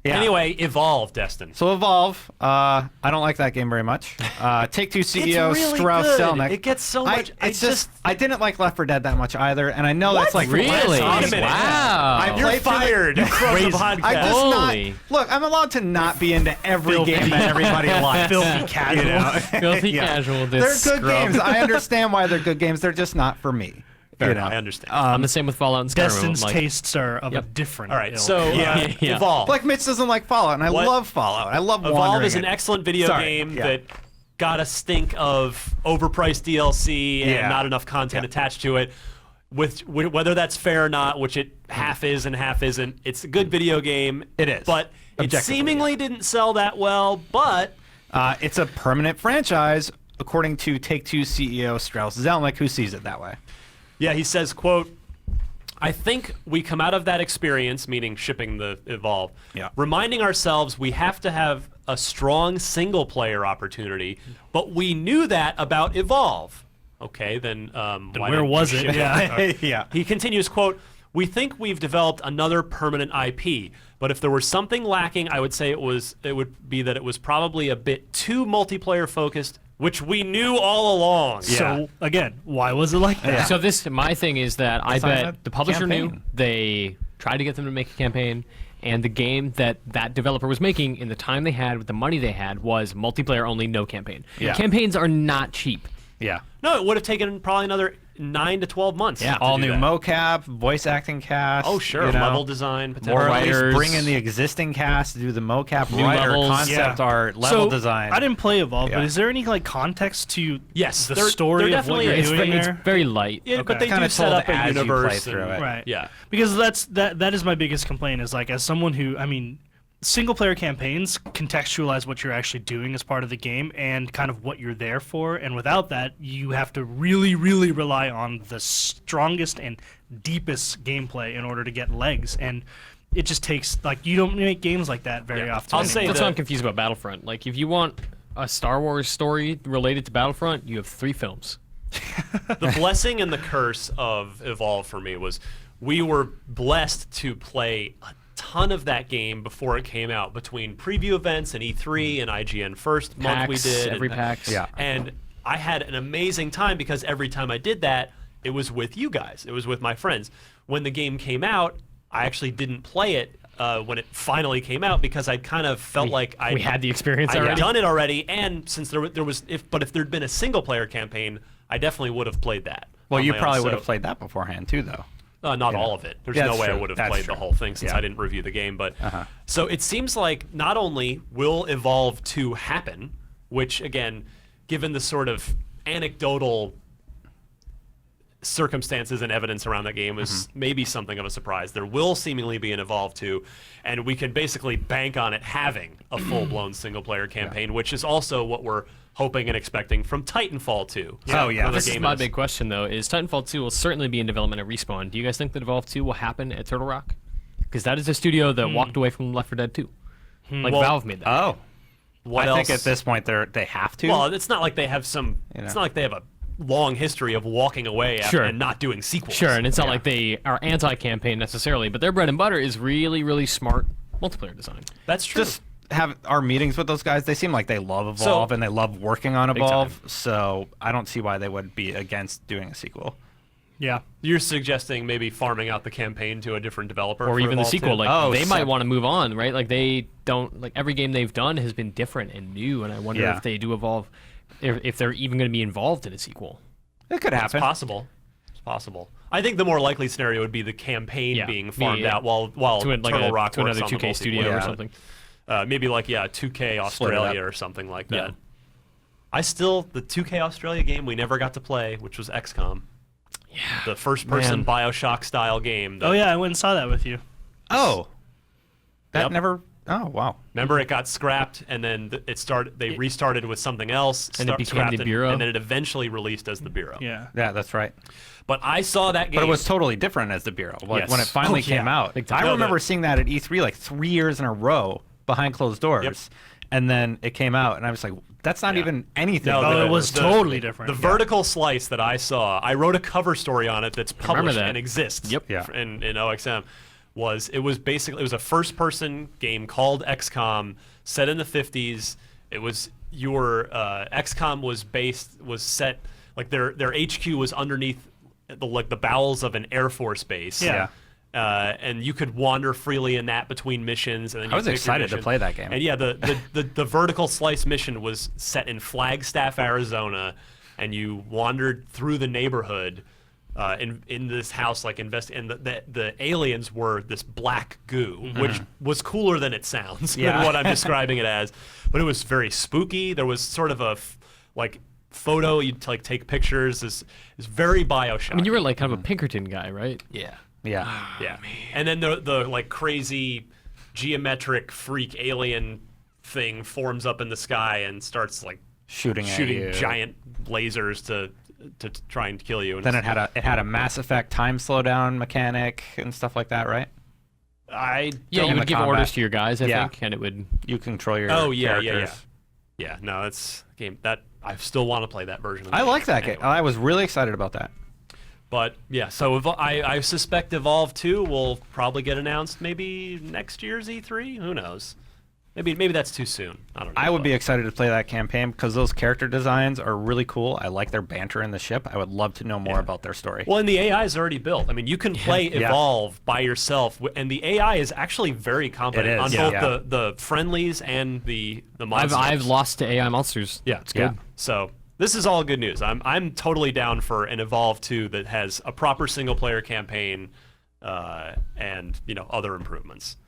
Yeah. Anyway, Evolve, Destin. So Evolve, I don't like that game very much. Take-Two CEO It's really Strauss good. Zelnick. It gets so much. I didn't like Left 4 Dead that much either, and I know that's like Really? Wait a minute. Wow. You're played through the- fired from the podcast. I just Holy. not look. I'm allowed to not be into every Filthy. game that everybody likes. Filthy casual. You know? Filthy Yeah. casual. They're This good scrub. games. I understand why they're good games. They're just not for me. You know? I understand. I'm the same with Fallout and Skyrim. Destin's Like, tastes are of a Yep. different All right, ilk. so Yeah. Evolve. Like Mitch doesn't like Fallout, and I What? love Fallout. I love Evolve wandering is an it. excellent video Sorry, game yeah. that got a stink of overpriced DLC and Yeah. not enough content Yeah. attached to it. With whether that's fair or not, which it half is and half isn't, it's a good video game. It is. but it Objectively, seemingly didn't sell that well. But It's a permanent franchise, according to Take-Two CEO Strauss Zelnick, who sees it that way. yeah, he says, "quote I think we come out of that experience, meaning shipping the Evolve, Yeah. reminding ourselves we have to have a strong single-player opportunity, but we knew that about Evolve." Okay, then why where didn't was you it? ship Yeah. Yeah. He continues, quote, "We think we've developed another permanent IP, but if there were something lacking, I would say it would be that it was probably a bit too multiplayer focused, which we knew all along." So again, why was it like that? So my thing is that I It's not a bet the publisher knew. campaign. They tried to get them to make a campaign, and the game that developer was making in the time they had with the money they had was multiplayer only, no campaign. Yeah. Campaigns are not cheap. Yeah. No, it would have taken probably another 9 to 12 months. Yeah. to All do new that. mocap, voice acting cast. Oh, sure. you know, Level design, potentially. or at least writers. bring in the existing cast to do the mocap, New writer, levels. concept Yeah. art, level So, design. I didn't play Evolve, Yeah. but is there any like context to Yes, the there story of what definitely you're is. doing It's there? very light. Yeah, but Okay. they do Kinda set told up a as you play universe. through and- it. Right. Yeah. Because that is my biggest complaint is like as someone who single player campaigns contextualize what you're actually doing as part of the game and kind of what you're there for, and without that you have to really rely on the strongest and deepest gameplay in order to get legs, and it just takes like you don't make games like that very Yeah. often. I'll say That's the- why I'm confused about Battlefront. Like, if you want a Star Wars story related to Battlefront, you have 3 films. The blessing and the curse of Evolve for me was we were blessed to play a ton of that game before it came out, between preview events and E3 and IGN first month we PAX, did. every and, PAX. Yeah. And I had an amazing time because every time I did that, it was with you guys. It was with my friends. When the game came out, I actually didn't play it when it finally came out because I kind of felt like we had the experience I'd already. done it already, and since there was if there'd been a single player campaign, I definitely would have played that. well, on you my own. probably would So- have played that beforehand too, though. not Yeah. all of it. There's Yeah, no that's way I true. would have That's played true. the whole thing since Yeah. I didn't review the game. But Uh-huh. so it seems like not only will Evolve 2 happen, which again, given the sort of anecdotal circumstances and evidence around that game is maybe something of a surprise. There will seemingly be an Evolve 2, and we can basically bank on it having a full-blown single-player campaign, which is also what we're hoping and expecting from Titanfall 2. Oh, yeah. Another This is game my in this- big question, though, is Titanfall 2 will certainly be in development at Respawn. Do you guys think that Evolve 2 will happen at Turtle Rock? Because that is a studio that walked away from Left 4 Dead 2. Like, Well, Valve made that. Oh, What I else? think at this point they have to. Well, it's not like they have some. You It's know. not like they have a long history of walking away after Sure. and not doing sequels. Sure, and it's not like they are anti-campaign necessarily, but their bread and butter is really, really smart multiplayer design. That's true. just have our meetings with those guys. They seem like they love Evolve and they love working on Evolve. So I don't see why they would be against doing a sequel. Yeah. You're suggesting maybe farming out the campaign to a different developer, Or for even the Evolve sequel. 2? Like, Oh, they might so- want to move on, right? Like, they don't, like, every game they've done has been different and new, and I wonder Yeah. if they do Evolve, if they're even going to be involved in a sequel. It could It's happen. possible. It's possible. I think the more likely scenario would be the campaign Yeah. being farmed Yeah. out while To, Turtle Rock to works another on the 2K studio multiplayer. or Yeah. something. Maybe like 2K Split it Australia up. or something like that. Yeah. The 2K Australia game we never got to play, which was XCOM. Yeah. The first-person Man. BioShock style game. that- Oh yeah, I went and saw that with you. Oh, that Yep. never. Oh wow. Remember, it got scrapped, and then it started. They restarted with something else, And it became scrapped the Bureau? and then it eventually released as the Bureau. Yeah. Yeah, that's right. But I saw that game. But it was totally different as the Bureau. Like, Yes. when it finally Oh, yeah. came out, Big time. I No, remember the- seeing that at E3 like 3 years in a row behind closed doors, Yep. and then it came out, and I was like, "That's not Yeah. even anything." No, that Oh, the- it was the- totally different. the vertical slice that I saw. I wrote a cover story on it that's remember published that. and exists. Yep. Yeah. In OXM. it was a first-person game called XCOM, set in the 50s. It was your XCOM was set like their HQ was underneath the bowels of an Air Force base. Yeah. And you could wander freely in that between missions. And then I was excited to play that game. And yeah, the vertical slice mission was set in Flagstaff, Arizona, and you wandered through the neighborhood in this house, like and the aliens were this black goo, which was cooler than it sounds. Yeah. What I'm describing it as, but it was very spooky. There was sort of a photo. You'd like take pictures. It's very Bioshock. I mean, you were like kind of a Pinkerton guy, right? Yeah. Yeah. Yeah. And then the like crazy geometric freak alien thing forms up in the sky and starts like Shooting at you. giant lasers to try and kill you. And Then it had a Mass Effect time slowdown mechanic and stuff like that, right? I Yeah, don't- you would give combat. orders to your guys, I Yeah. think, and it would. You control your characters. Yeah, no, it's a game that I still want to play that version of the I game. like that game. Anyway. I was really excited about that. But yeah, so I suspect Evolve 2 will probably get announced maybe next year's E3. Who knows? Maybe that's too soon. I don't know. I would be but- excited to play that campaign because those character designs are really cool. I like their banter in the ship. I would love to know more about their story. Well, and the AI is already built. I mean, you can play Yeah. Evolve by yourself, and the AI is actually very competent It is, on yeah. both the friendlies and the monsters. I've lost to AI monsters. Yeah, it's good. So this is all good news. I'm totally down for an Evolve 2 that has a proper single player campaign, and other improvements.